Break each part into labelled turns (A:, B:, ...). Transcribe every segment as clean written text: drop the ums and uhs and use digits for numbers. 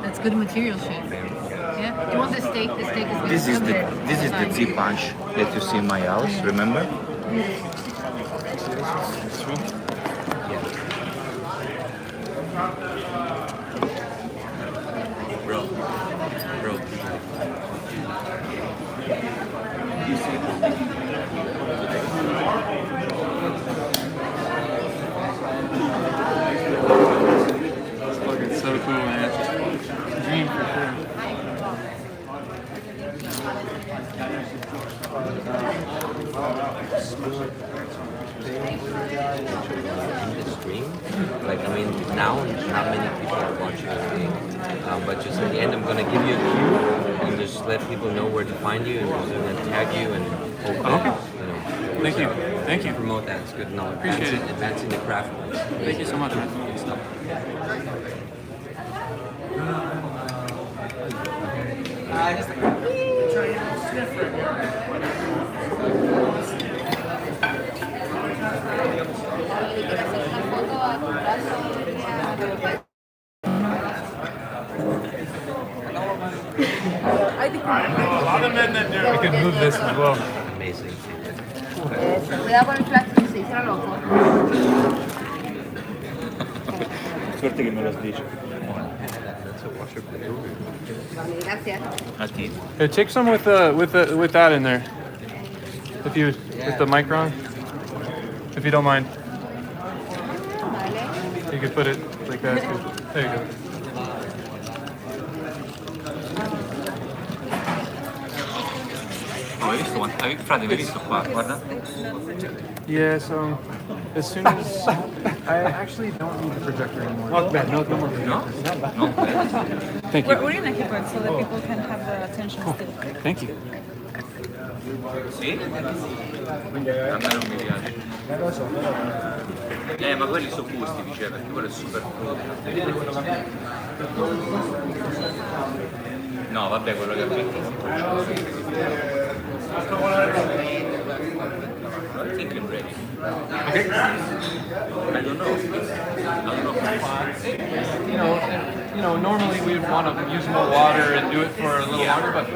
A: That's good material, chef. Yeah. Do you want the steak? The steak is
B: This is the tea punch that you see in my house. Remember?
C: Bro.
D: Look, it's so cool, man. Dream for sure.
C: Stream. Like, I mean, now not many people are watching the game, but just at the end, I'm gonna give you a cue and just let people know where to find you and just gonna tag you and hope that, you know.
D: Thank you.
C: Promote that. It's good. No,
D: Appreciate it.
C: Advancing the craft.
D: Thank you so much, man.
C: Good stuff.
D: I could move this as well.
C: Amazing.
A: Cuidado con el plástico, se hizo loco.
B: Suerte che me lo dice.
C: That's a washer plate.
A: Gracias.
B: A ti.
D: Here, take some with that in there. With the micron, if you don't mind.
A: Vale.
D: You could put it like that. There you go.
B: Oh, hai visto? Frate, hai visto qua? Guarda.
D: Yeah, so as soon as I actually don't need the projector anymore. Not bad. No more projectors.
B: No?
D: Thank you.
E: We're gonna keep it so that people can have the attention still.
D: Thank you.
B: Sì? A me non mi piace. Ma quelli sono gusti, diceva, perché quello è super crudo. No, vabbè, quello che ha detto. I think I'm ready.
D: Okay.
B: I don't know.
D: You know, normally we would want to use more water and do it for a little longer, but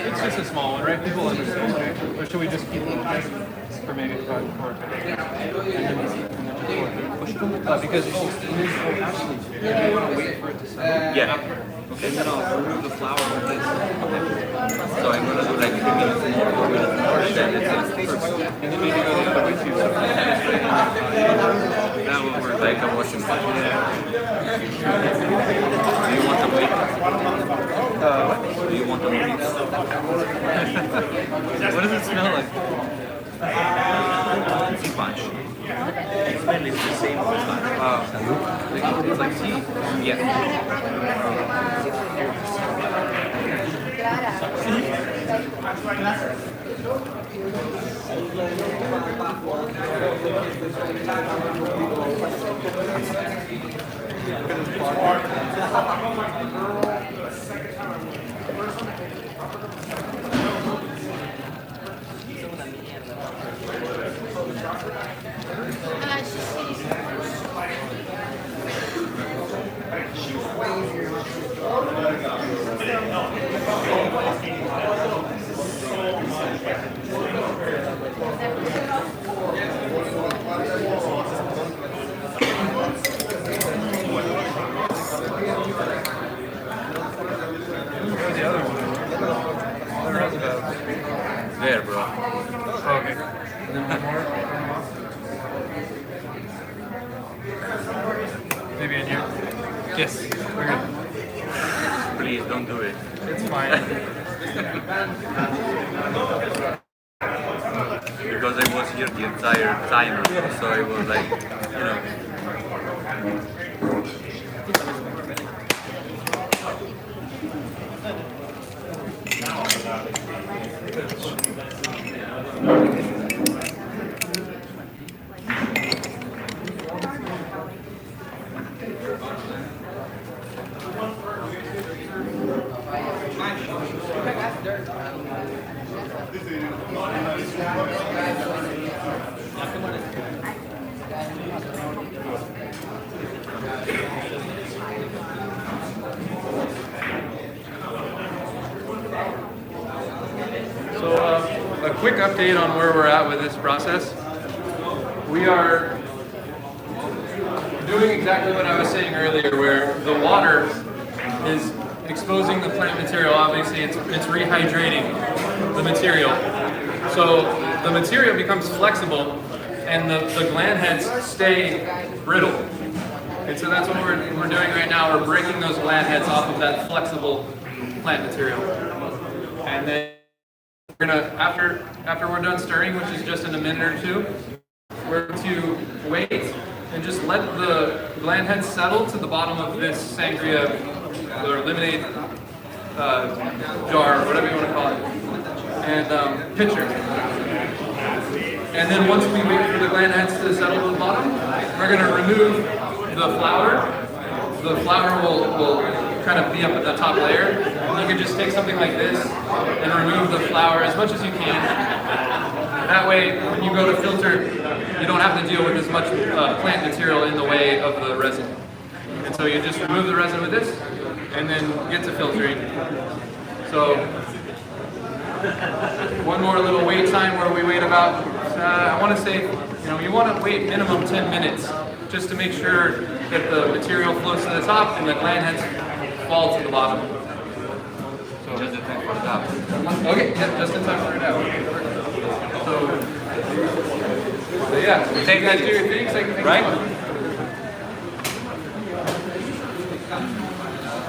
D: it's just a small one, right? People understand, right? Or should we just keep it for maybe 5 more? Because actually, you want to wait for it to settle.
B: Yeah. Okay, then I'll remove the flour with this. So I'm gonna do like 3 minutes more, 4 minutes more, and then it's perfect.
D: And then maybe go the other way too.
B: That will work like a washing machine. Do you want the weight? Do you want the weight?
D: What does it smell like?
B: Tea punch. It's mainly the same punch.
D: It's like tea.
B: Yeah. There, bro.
D: Okay. And then one more. Maybe in here. Yes, we're good.
B: Please don't do it.
D: It's fine.
B: Because I was here the entire time, so I was like, you know.
D: update on where we're at with this process. We are doing exactly what I was saying earlier, where the water is exposing the plant material. Obviously, it's rehydrating the material. So the material becomes flexible, and the gland heads stay brittle. And so that's what we're doing right now. We're breaking those gland heads off of that flexible plant material. And then we're gonna, after we're done stirring, which is just in a minute or two, we're going to wait and just let the gland heads settle to the bottom of this sangria or lemonade jar, whatever you want to call it, and pitcher. And then once we wait for the gland heads to settle to the bottom, we're going to remove the flour. The flour will kind of be up at the top layer. And you can just take something like this and remove the flour as much as you can. That way, when you go to filter, you don't have to deal with as much plant material in the way of the resin. And so you just remove the resin with this, and then get to filtering. So, one more little wait time where we wait about, I want to say, you want to wait minimum 10 minutes, just to make sure that the material floats to the top and the gland heads fall to the bottom. So,
B: Just in time for that.
D: okay, yeah, just in time for it out. So yeah, you guys do your thing, right?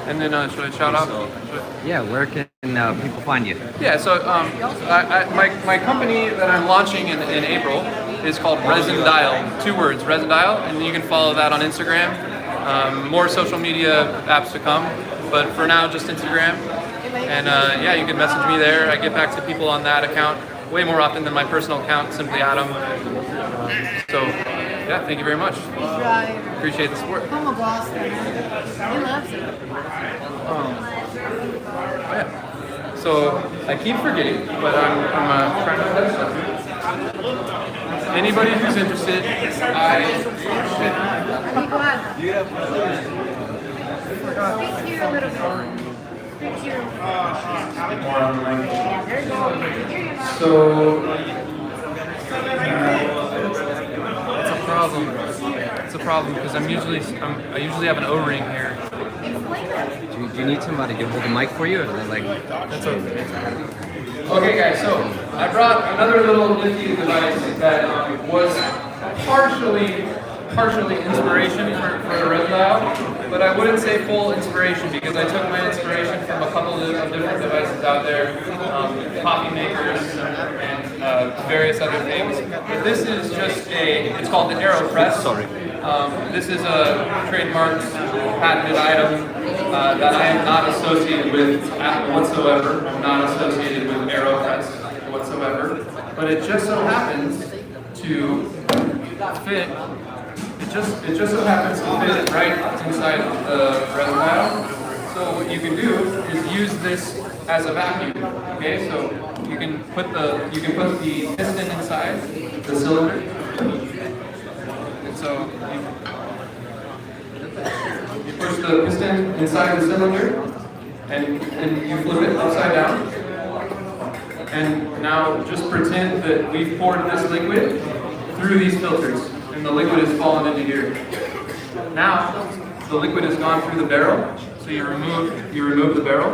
D: And then should I shout out?
C: Yeah, where can people find you?
D: Yeah, so my company that I'm launching in April is called Resin Dial. 2 words, Resin Dial, and you can follow that on Instagram. More social media apps to come, but for now, just Instagram. And yeah, you can message me there. I get back to people on that account way more often than my personal account, simply Adam. So, yeah, thank you very much. Appreciate the support.
A: Como gosta, né? He loves it.
D: Oh yeah. So I keep forgetting, but I'm trying to test something. Anybody who's interested,
A: Thank you a little bit. Thank you. There you go.
D: So it's a problem. It's a problem because I usually have an O-ring here.
C: Do you need somebody to hold the mic for you? Or like,
D: That's okay. Okay, guys. So I brought another little nifty device that was partially inspiration for a Resin Dial, but I wouldn't say full inspiration because I took my inspiration from a couple of different devices out there, coffee makers and various other things. But this is just it's called the AeroPress. Sorry. This is a trademarked, patented item that I am not associated with whatsoever. I'm not associated with AeroPress whatsoever. But it just so happens to fit. It just so happens to fit right inside the Resin Dial. So what you can do is use this as a vacuum. Okay, so you can put the piston inside the cylinder, and so you push the piston inside the cylinder, and you flip it upside down. And now just pretend that we've poured this liquid through these filters. And the liquid has fallen into here. Now, the liquid has gone through the barrel, so you remove the barrel.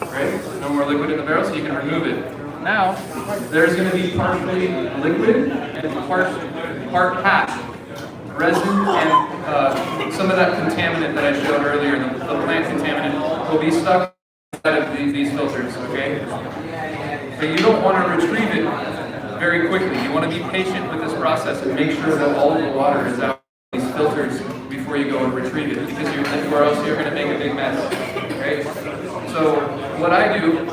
D: Right? No more liquid in the barrel, so you can remove it. Now, there's going to be partially liquid and part patch, resin, and some of that contaminant that I showed earlier, the plant contaminant, will be stuck inside of these filters, okay? But you don't want to retrieve it very quickly. You want to be patient with this process and make sure that all of the water is out of these filters before you go and retrieve it, because or else you're going to make a big mess, right? So what I do,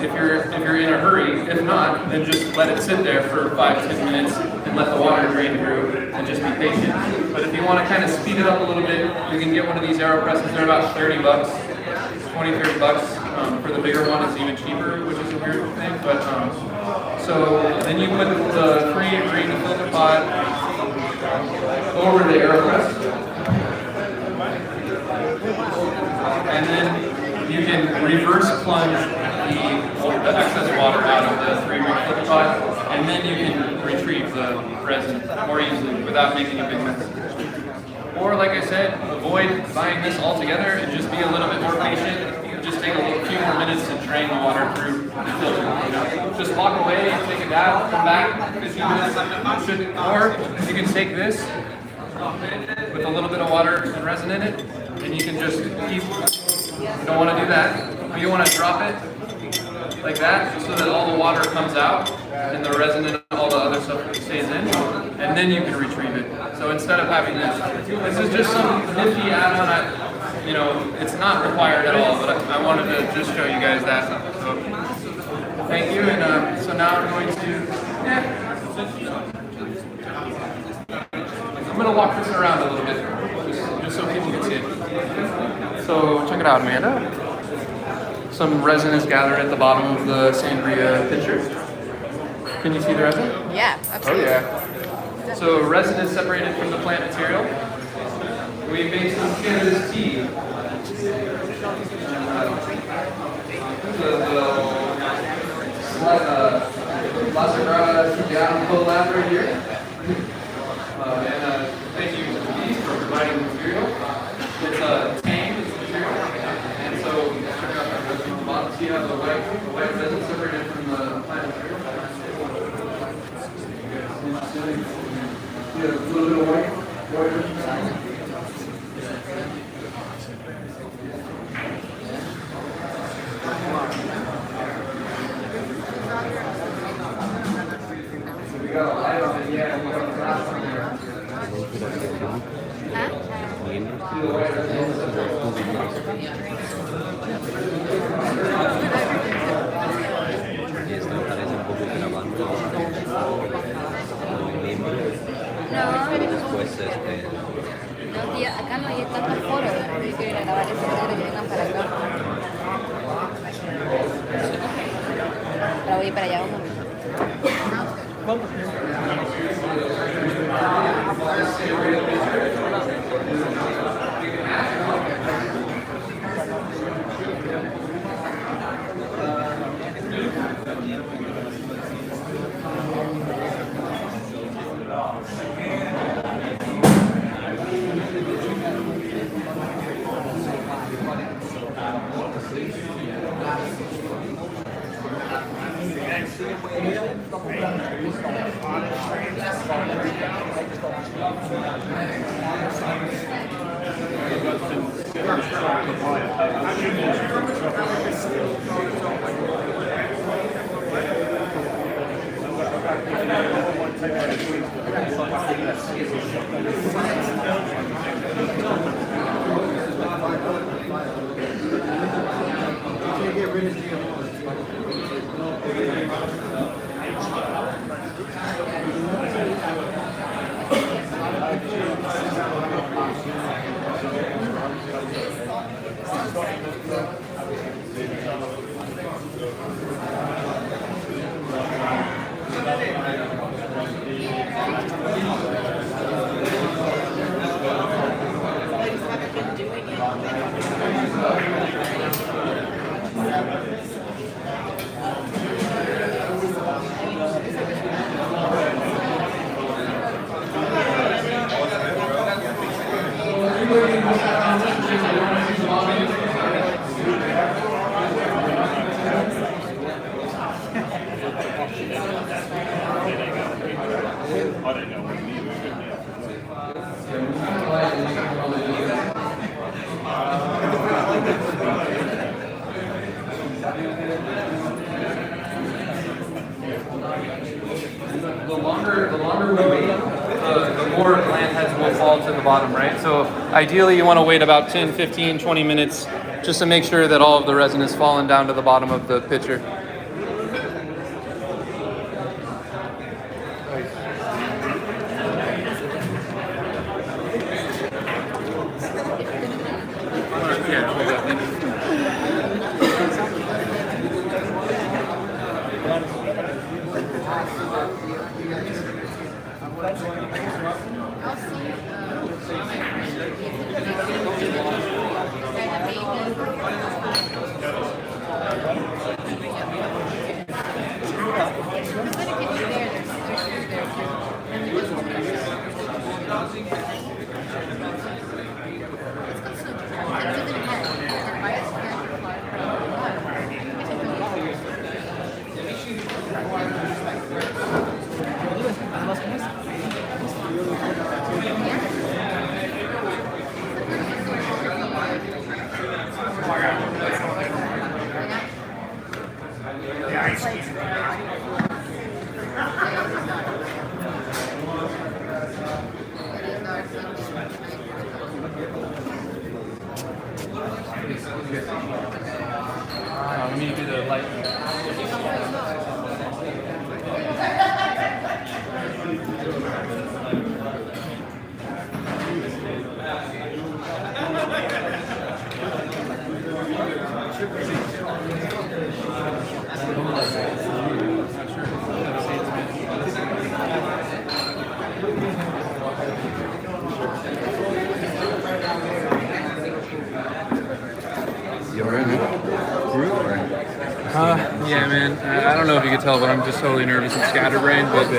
D: if you're in a hurry, if not, then just let it sit there for 5-10 minutes and let the water drain through and just be patient. But if you want to kind of speed it up a little bit, you can get one of these AeroPresses. They're about $30, $20-$30. For the bigger one, it's even cheaper, which is a weird thing. But so then you put the free green filter pod over the AeroPress, and then you can reverse plunge the the excess water out of the 3-ring flip pot, and then you can retrieve the resin more easily without making a big mess. Or like I said, avoid buying this altogether and just be a little bit more patient. Just take a few more minutes to drain the water through the filter. You know? Just walk away, take a bath, come back 15 minutes. Or you can take this with a little bit of water and resin in it, and you can just keep. You don't want to do that, but you want to drop it like that so that all the water comes out and the resin and all the other stuff stays in, and then you can retrieve it. So instead of having this is just some nifty add-on. You know, it's not required at all, but I wanted to just show you guys that. So thank you, and so now I'm going to, I'm going to walk this around a little bit, just so people can see it. So check it out, Amanda. Some resin is gathered at the bottom of the sangria pitcher. Can you see the resin?
A: Yeah, absolutely.
D: Oh yeah. So resin is separated from the plant material. We made some cannabis tea. La Sagrada Dial collab right here. And thank you to these for providing the material. It's a tang material. And so check out that resin on the bottom. See how the white resin separated from the plant material? Yeah, a little bit of white resin. We got a light on it, yeah, we got a glass on there.
C: Después
A: No, tía, acá no hay tantos foros. Hay que grabar eso, que vengan para acá. Ahora voy para allá, vamos.
D: The longer we wait, the more gland heads will fall to the bottom, right? So ideally you want to wait about 10, 15, 20 minutes just to make sure that all of the resin is fallen down to the bottom of the pitcher. Let me do the light. Yeah, man. I don't know if you could tell, but I'm just totally nervous and scatterbrained. But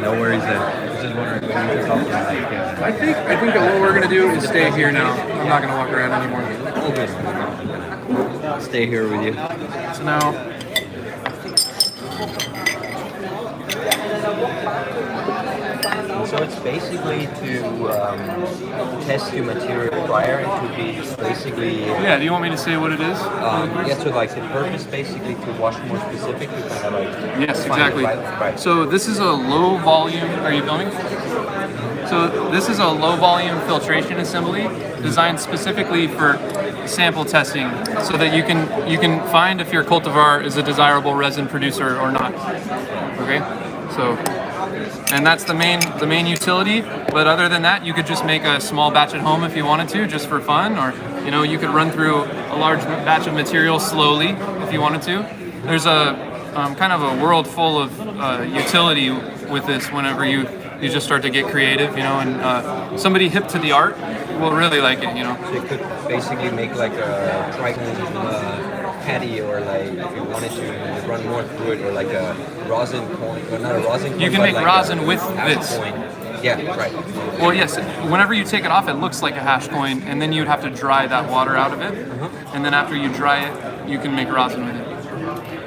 C: No worries then. Just wondering when you talk about
D: I think what we're gonna do is stay here now. I'm not gonna walk around anymore.
C: Stay here with you.
D: So now,
C: So it's basically to test your material prior and to be basically
D: yeah. Do you want me to say what it is?
C: yeah, so like the purpose basically to wash more specifically, kind of like
D: Yes,
C: find
D: exactly.
C: right.
D: So this is a low volume. Are you filming? So this is a low volume filtration assembly designed specifically for sample testing, so that you can find if your cultivar is a desirable resin producer or not. Okay, so. And that's the main utility. But other than that, you could just make a small batch at home if you wanted to, just for fun, or you could run through a large batch of material slowly if you wanted to. There's a kind of a world full of utility with this. Whenever you just start to get creative, and somebody hip to the art will really like it.
C: So you could basically make like a tricone patty, or like if you wanted to run more through it, or like a rosin coin, or not a rosin coin.
D: You can
C: but
D: make
C: like
D: rosin with
C: hash
D: this.
C: coin. Yeah, right.
D: Well, yes. Whenever you take it off, it looks like a hash coin, and then you'd have to dry that water out of it. And then after you dry it, you can make rosin with it.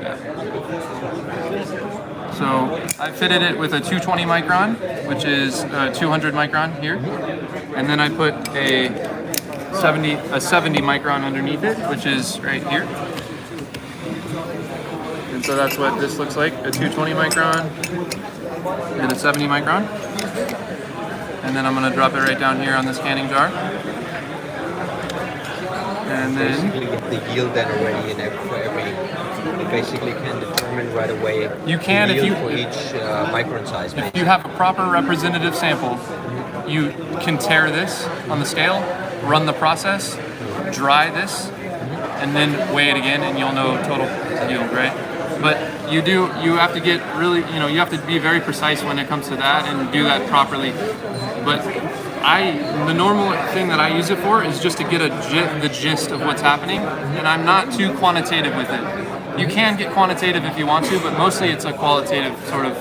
D: Yeah. So I fitted it with a 220 micron, which is 200 micron here, and then I put a 70 micron underneath it, which is right here. And so that's what this looks like: a 220 micron and a 70 micron. And then I'm going to drop it right down here on the scanning jar. And then
C: Basically get the yield then already in for every. You basically can determine right away.
D: You can
C: the
D: if
C: yield
D: you-
C: for each micron size.
D: if you have a proper representative sample, you can tear this on the scale, run the process, dry this, and then weigh it again, and you'll know total yield, right? But you have to get really, you have to be very precise when it comes to that and do that properly. But the normal thing that I use it for is just to get the gist of what's happening, and I'm not too quantitative with it. You can get quantitative if you want to, but mostly it's a qualitative sort of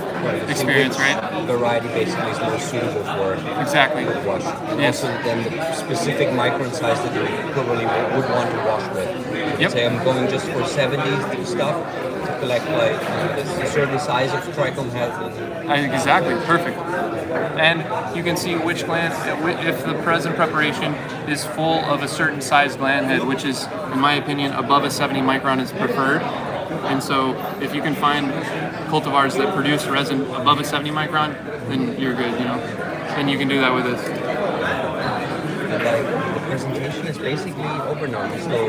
D: experience, right?
C: Variety basically is more suitable for
D: Exactly.
C: wash.
D: Yes.
C: Also then the specific micron size that you probably would want to wash with.
D: Yep.
C: Say I'm going just for 70 stuff to collect like a certain size of trichome head.
D: Exactly, perfect. And you can see which gland, if the present preparation is full of a certain size gland head, which is, in my opinion, above a 70 micron is preferred. And so if you can find cultivars that produce resin above a 70 micron, then you're good, Then you can do that with this.
C: The presentation is basically over now. So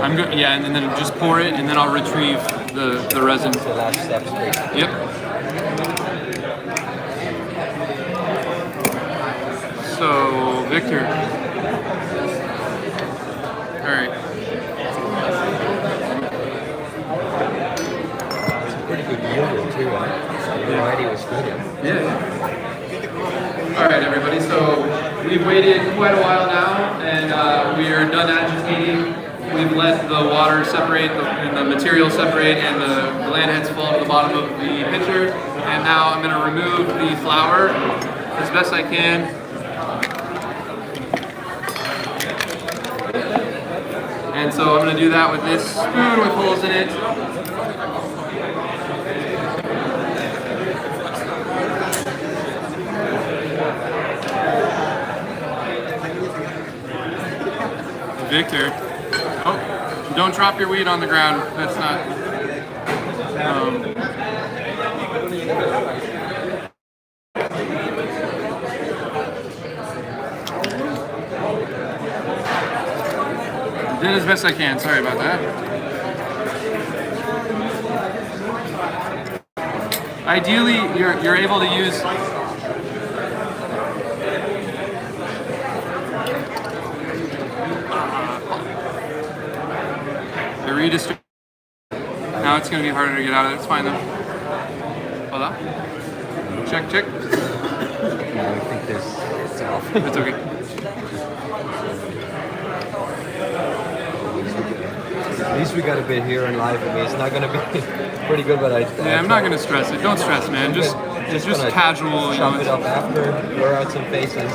D: I'm good, yeah, and then just pour it, and then I'll retrieve the resin.
C: the last steps basically.
D: Yep. So, Victor. All right.
C: It's a pretty good yield too, right? The variety was good.
D: Yeah. All right, everybody. So we've waited quite a while now, and we are done agitating. We've let the water separate, the material separate, and the gland heads fall to the bottom of the pitcher. And now I'm going to remove the flour as best I can. And so I'm going to do that with this spoon with holes in it. Victor, oh, don't drop your weed on the ground. That's not. Did as best I can. Sorry about that. Ideally, you're able to use. The redistribute. Now it's going to be harder to get out of it. It's fine though. Hold on. Check, check.
C: No, I think it's off.
D: It's okay.
C: At least we got a bit here in live. I mean, it's not going to be pretty good, but
D: Yeah, I'm not going to stress it. Don't stress, man. Just casual.
C: Chop it up after, blur out some faces.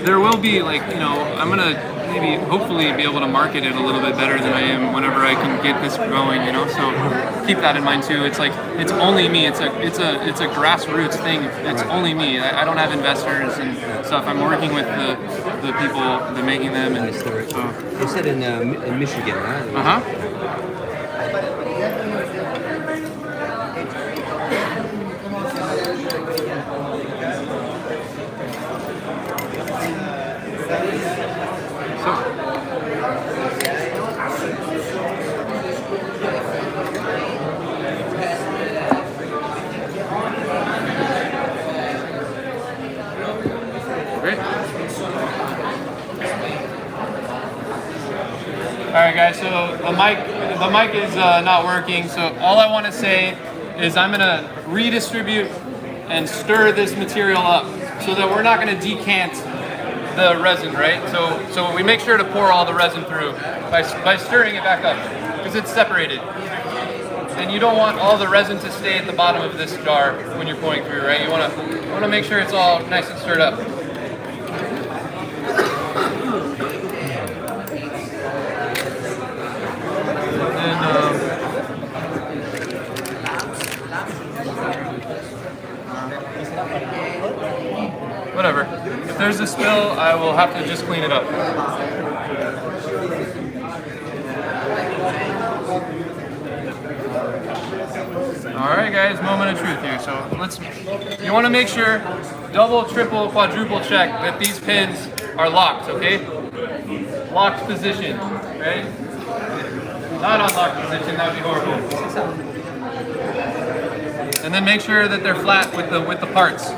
D: There will be, like, you know, I'm going to maybe hopefully be able to market it a little bit better than I am whenever I can get this going, you know, so keep that in mind too. It's like, it's only me. It's a grassroots thing. It's only me. I don't have investors and stuff. I'm working with the people that are making them. And
C: Nice.
D: so.
C: You said in Michigan, right?
D: Uh-huh. Alright guys, so the mic is not working, so all I want to say is I'm going to redistribute and stir this material up so that we're not going to decant the resin, right? So we make sure to pour all the resin through by stirring it back up because it's separated. And you don't want all the resin to stay at the bottom of this jar when you're pouring through, right? You want to make sure it's all nice and stirred up. Whatever. If there's a spill, I will have to just clean it up. Alright guys, moment of truth here. So you want to make sure, double, triple, quadruple check that these pins are locked, okay? Locked position, right? Not unlocked position, that would be horrible. And then make sure that they're flat with the parts.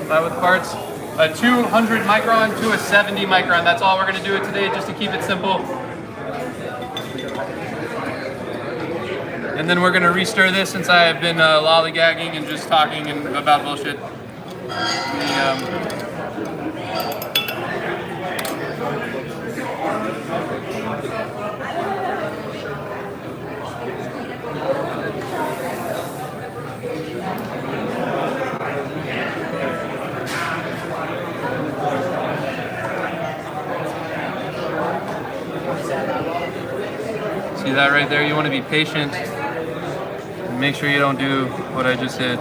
D: Flat with parts. A 200 micron to a 70 micron. That's all we're going to do it today, just to keep it simple. And then we're going to restir this since I have been lollygagging and just talking about bullshit. See that right there? You want to be patient and make sure you don't do what I just did.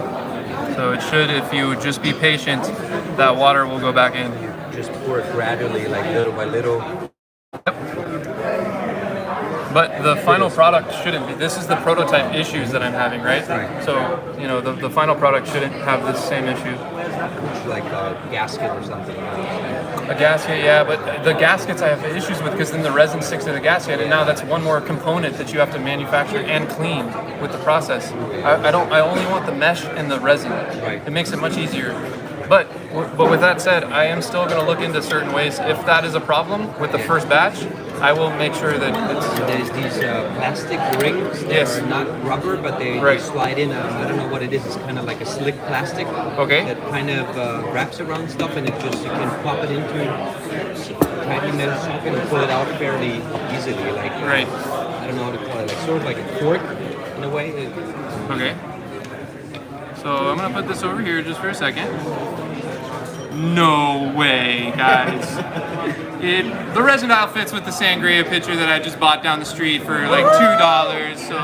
D: So it should, if you just be patient, that water will go back in.
C: Just pour it gradually, like little by little.
D: Yep. But the final product shouldn't be. This is the prototype issues that I'm having, right?
C: Right.
D: So, you know, the final product shouldn't have this same issue.
C: Like a gasket or something.
D: A gasket, yeah, but the gaskets I have issues with because then the resin sticks to the gasket, and now that's one more component that you have to manufacture and clean with the process. I only want the mesh and the resin.
C: Right.
D: It makes it much easier. But with that said, I am still going to look into certain ways. If that is a problem with the first batch, I will make sure that it's...
C: There's these plastic rings that
D: Yes.
C: are not rubber, but they slide in. I don't know what it is. It's kind of like a slick plastic.
D: Okay.
C: That kind of wraps around stuff, and it just, you can pop it into tiny metal socket and pull it out fairly easily. Like
D: Right.
C: I don't know how to call it. Like sort of like a cork in a a way.
D: Okay. So I'm gonna put this over here just for a second. No way, guys. The resin dial fits with the sangria pitcher that I just bought down the street for like $2, so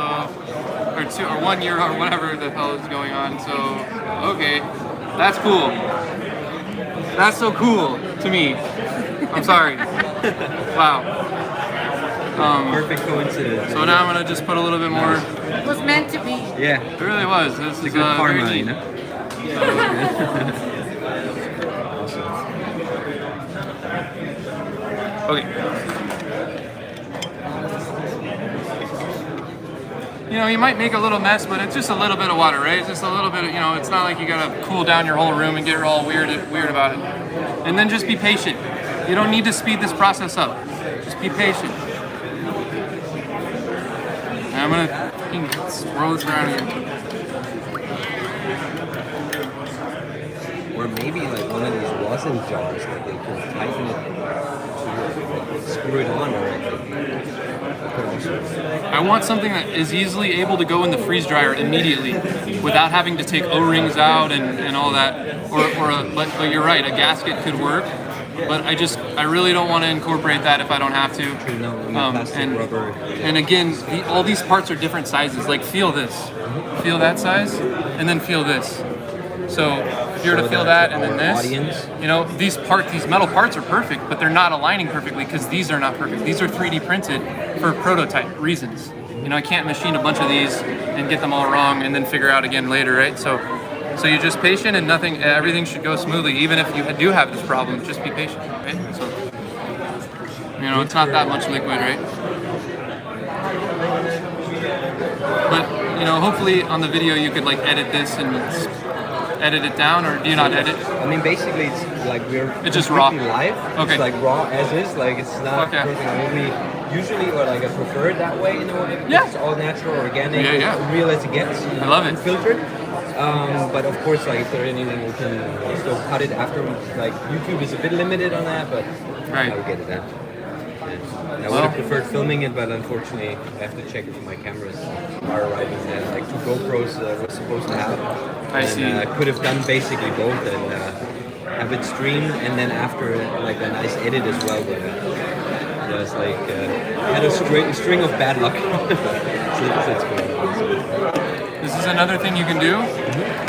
D: or €1 or whatever the hell is going on. So okay, that's cool. That's so cool to me. I'm sorry. Wow.
C: Perfect coincidence.
D: So now I'm gonna just put a little bit more.
A: It was meant to be.
C: Yeah.
D: It really was. This is
C: Good
D: very
C: karma,
D: neat.
C: you know?
D: Okay. You know, you might make a little mess, but it's just a little bit of water, right? It's just a little bit of, you know, it's not like you gotta cool down your whole room and get all weird about it. And then just be patient. You don't need to speed this process up. Just be patient. And I'm gonna fucking swirl this around here.
C: Or maybe like one of these rosin jars that they can tighten it to screw it on directly.
D: I want something that is easily able to go in the freeze dryer immediately without having to take O-rings out and all that. But you're right, a gasket could work. But I really don't want to incorporate that if I don't have to. And again, all these parts are different sizes. Like feel this, feel that size, and then feel this. So if you were to feel that and then this, you know, these metal parts are perfect, but they're not aligning perfectly because these are not perfect. These are 3D printed for prototype reasons. You know, I can't machine a bunch of these and get them all wrong and then figure out again later, right? So you're just patient and everything should go smoothly. Even if you do have this problem, just be patient, right? So, you know, it's not that much liquid, right? But, you know, hopefully on the video you could like edit this and edit it down, or do you not edit?
C: I mean, basically, it's like
D: it's just raw
C: live.
D: Okay.
C: It's like raw as is. Like it's not
D: okay.
C: Only usually, or like I prefer it that way in a way.
D: Yeah.
C: It's all natural, organic,
D: yeah.
C: real as it gets.
D: I love it.
C: Filtered. But of course, like if there's anything, we can still cut it afterwards. Like YouTube is a bit limited on that, but
D: right.
C: I'll get it done. I would have preferred filming it, but unfortunately, I have to check if my cameras are arriving. Like 2 GoPros was supposed to have.
D: I see.
C: I could have done basically both and have it streamed, and then after like a nice edit as well. But just like had a string of bad luck. It's good.
D: This is another thing you can do.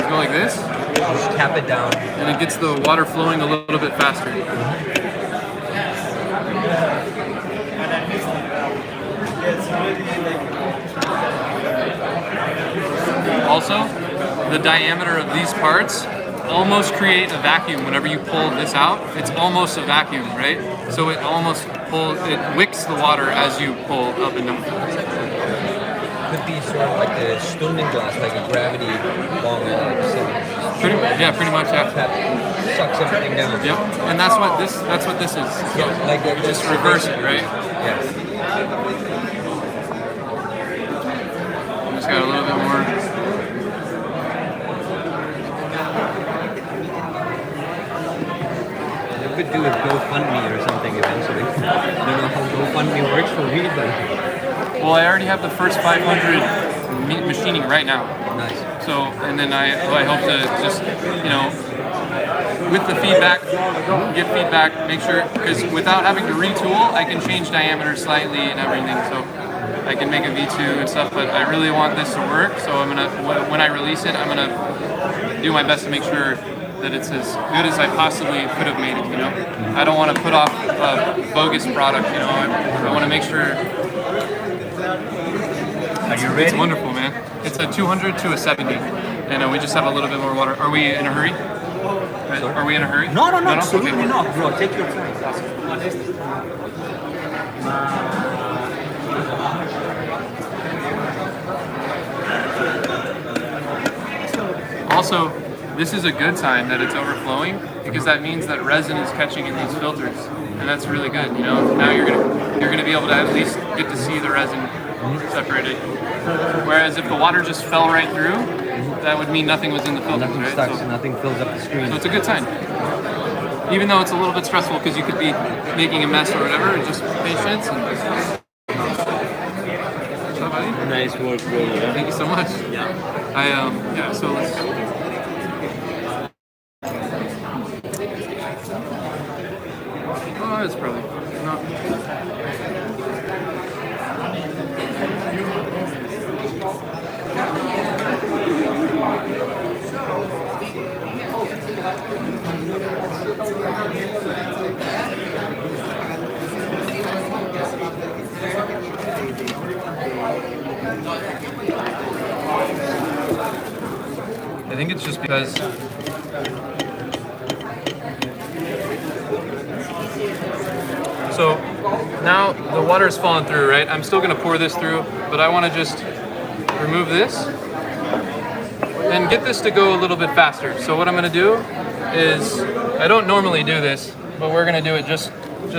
D: Go like this.
C: Just tap it down,
D: and it gets the water flowing a little bit faster. Also, the diameter of these parts almost create a vacuum. Whenever you pull this out, it's almost a vacuum, right? So it wicks the water as you pull up and down.
C: Could be sort of like a Stundenglas, like a gravity bomb.
D: Pretty much, yeah.
C: That sucks everything down.
D: Yep, and that's what this is. So
C: yeah, like
D: you just reverse it, right?
C: Yeah.
D: Just got a little bit more.
C: You could do a GoFundMe or something eventually. I don't know how GoFundMe works for me, but.
D: Well, I already have the first 500 machining right now.
C: Nice.
D: So, and then I hope to just, you know, with the feedback, get feedback, make sure, because without having to retool, I can change diameter slightly and everything. So I can make a V2 and stuff, but I really want this to work. So I'm gonna, when I release it, I'm gonna do my best to make sure that it's as good as I possibly could have made it, you know? I don't want to put off a bogus product, you know? I want to make sure.
C: Are you ready?
D: It's wonderful, man. It's a 200 to a 70, and we just have a little bit more water. Are we in a hurry? Are we in a hurry?
F: No, absolutely
D: okay.
F: not, bro. Take your time.
D: Also, this is a good sign that it's overflowing because that means that resin is catching in these filters, and that's really good. You know, now you're gonna be able to at least get to see the resin separated. Whereas if the water just fell right through, that would mean nothing was in the filters,
C: Nothing
D: right?
C: stuck, so nothing fills up the screen.
D: So it's a good sign. Even though it's a little bit stressful because you could be making a mess or whatever, just patience. And...
C: Nice work, bro.
D: Thank you so much.
C: Yeah.
D: Yeah, so let's... Oh, it's probably not... I think it's just because so now the water is falling through, right? I'm still gonna pour this through, but I wanna just remove this and get this to go a little bit faster. So what I'm gonna do is, I don't normally do this, but we're gonna do it just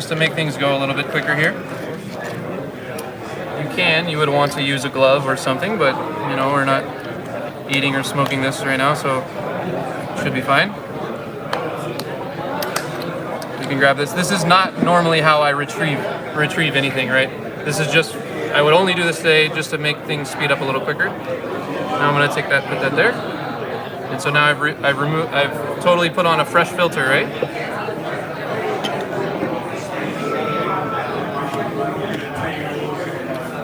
D: to make things go a little bit quicker here. You would want to use a glove or something, but you know, we're not eating or smoking this right now, so should be fine. You can grab this. This is not normally how I retrieve anything, right? This is just, I would only do this today just to make things speed up a little quicker. Now I'm gonna take that, put that there. And so now I've totally put on a fresh filter, right?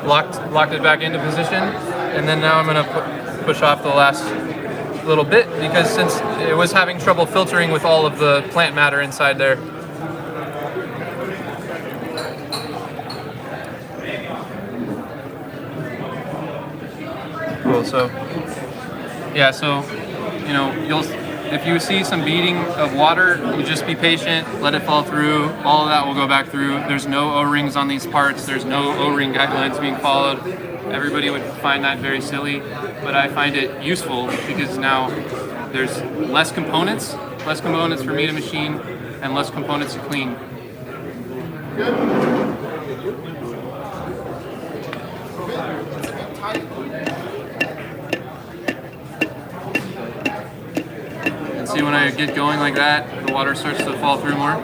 D: Locked it back into position, and then now I'm gonna push off the last little bit, because since it was having trouble filtering with all of the plant matter inside there. Cool, so yeah, so you know, if you see some beading of water, you just be patient, let it fall through, all of that will go back through. There's no O-rings on these parts, there's no O-ring guidelines being followed. Everybody would find that very silly, but I find it useful because now there's less components for me to machine and less components to clean. See, when I get going like that, the water starts to fall through more.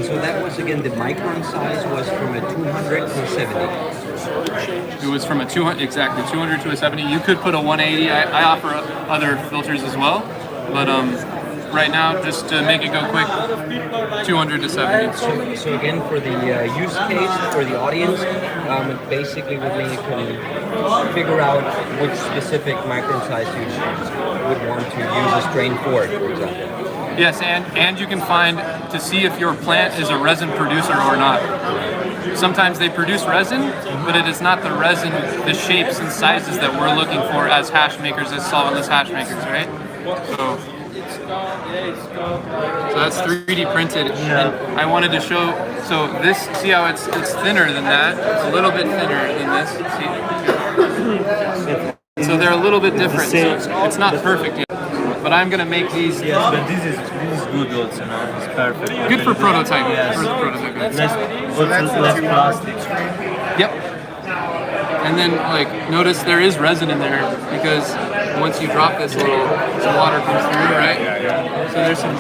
C: So that was, again, the micron size was from a 200 to a 70.
D: It was from a 200, exactly, 200 to a 70. You could put a 180. I offer other filters as well, but right now, just to make it go quick, 200 to 70.
C: So again, for the use case, for the audience, basically would mean you can figure out which specific micron size you would want to use a strain for example.
D: Yes, and you can find to see if your plant is a resin producer or not. Sometimes they produce resin, but it is not the resin, the shapes and sizes that we're looking for as hash makers, as solventless hash makers, right? So that's 3D printed. And I wanted to show, so this, see how it's thinner than that? It's a little bit thinner than this. See? So they're a little bit different. So it's not perfect yet. But I'm gonna make these.
F: Yes, but this is good also, no? It's perfect.
D: Good for prototyping.
F: Yes.
D: For the prototyping.
F: Less plastic.
D: Yep. And then, like, notice there is resin in there because once you drop this some water comes through, right? So there's some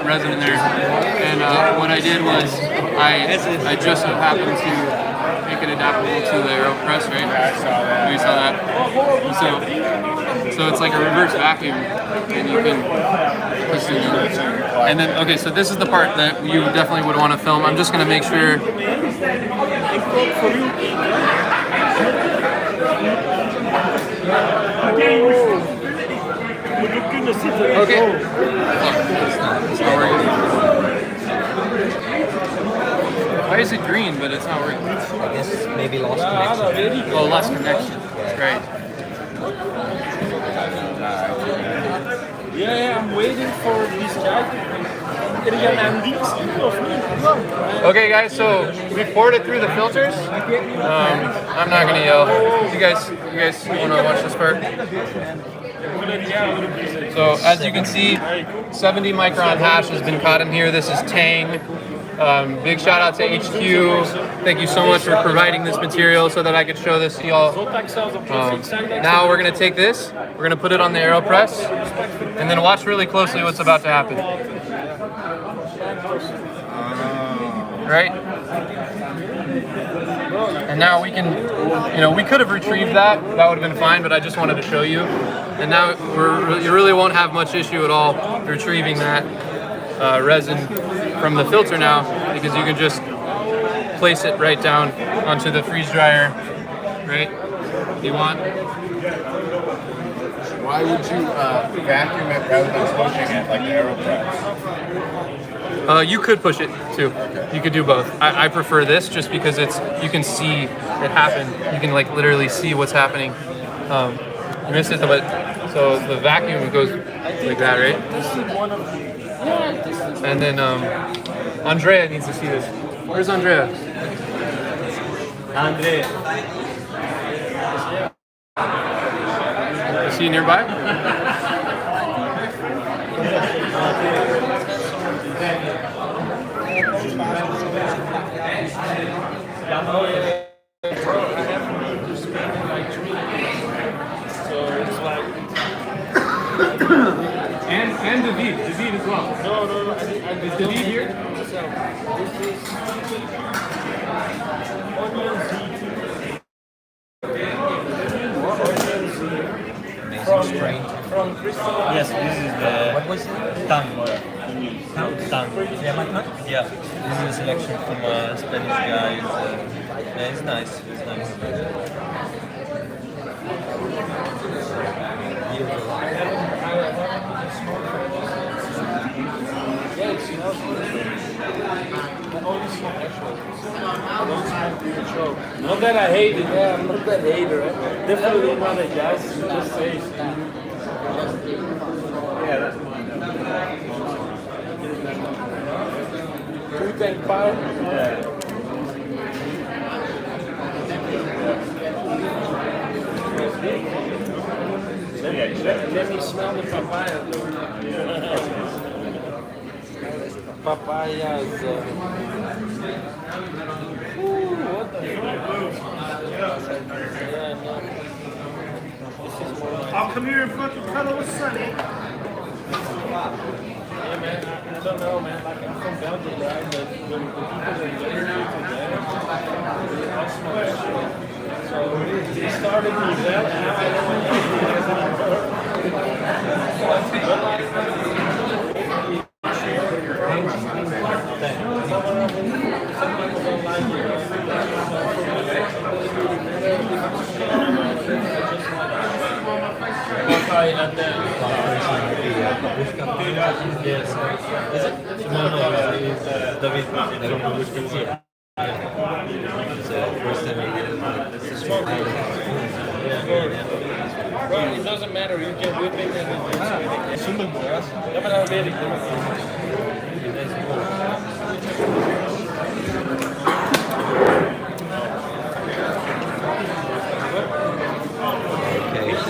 D: resin in there. And what I did was I just so happened to make it adaptable to the AeroPress, right? You saw that. So it's like a reverse vacuum, and you can push it in. And then, okay, so this is the part that you definitely would want to film. I'm just going to make sure. Okay. Why is it green, but it's not working?
C: I guess maybe lost connection.
D: Oh, lost connection. Right.
F: Yeah, I'm waiting for this guy.
D: Okay, guys, so we poured it through the filters. I'm not gonna yell. You guys want to watch this part? So as you can see, 70 micron hash has been caught in here. This is Tang. Big shout out to HQ. Thank you so much for providing this material so that I could show this to y'all. Now we're gonna take this, we're gonna put it on the AeroPress, and then watch really closely what's about to happen. right? And now we can, we could have retrieved that. That would have been fine, but I just wanted to show you. And now you really won't have much issue at all retrieving that resin from the filter now, because you can just place it right down onto the freeze dryer, right? If you want.
G: Why would you vacuum it rather than pushing it like the AeroPress?
D: You could push it too. You could do both. I prefer this just because you can see it happen. You can like literally see what's happening. You missed it, but so the vacuum goes like that, right? And then Andrea needs to see this. Where's Andrea?
F: Andre.
D: Is he nearby? And David as well. No. Is David here?
F: Yes, this is the. What was it? Tongue. Yeah, this is a selection from a Spanish guy. Yeah, it's nice.
H: Not that I hate it, I'm not that hater. Definitely not a guy, just say it. Yeah, that's one. 2.5? Yeah. Let me smell the papaya though. Papayas. What the fuck?
F: I'll come here and fucking cuddle with Sonny.
H: Yeah, man, I don't know, man. Like, I'm from Belgium, right? But when the people are getting together, they all smoke that shit. So, it started in Brazil, and now I know my Bro, it doesn't matter, you can whip it and
C: Okay.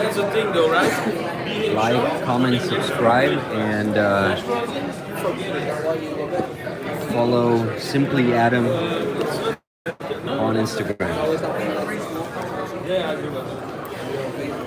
H: that's the thing though, right?
C: Like, comment, subscribe, and follow Simply Adam on Instagram.
H: Yeah, I do that.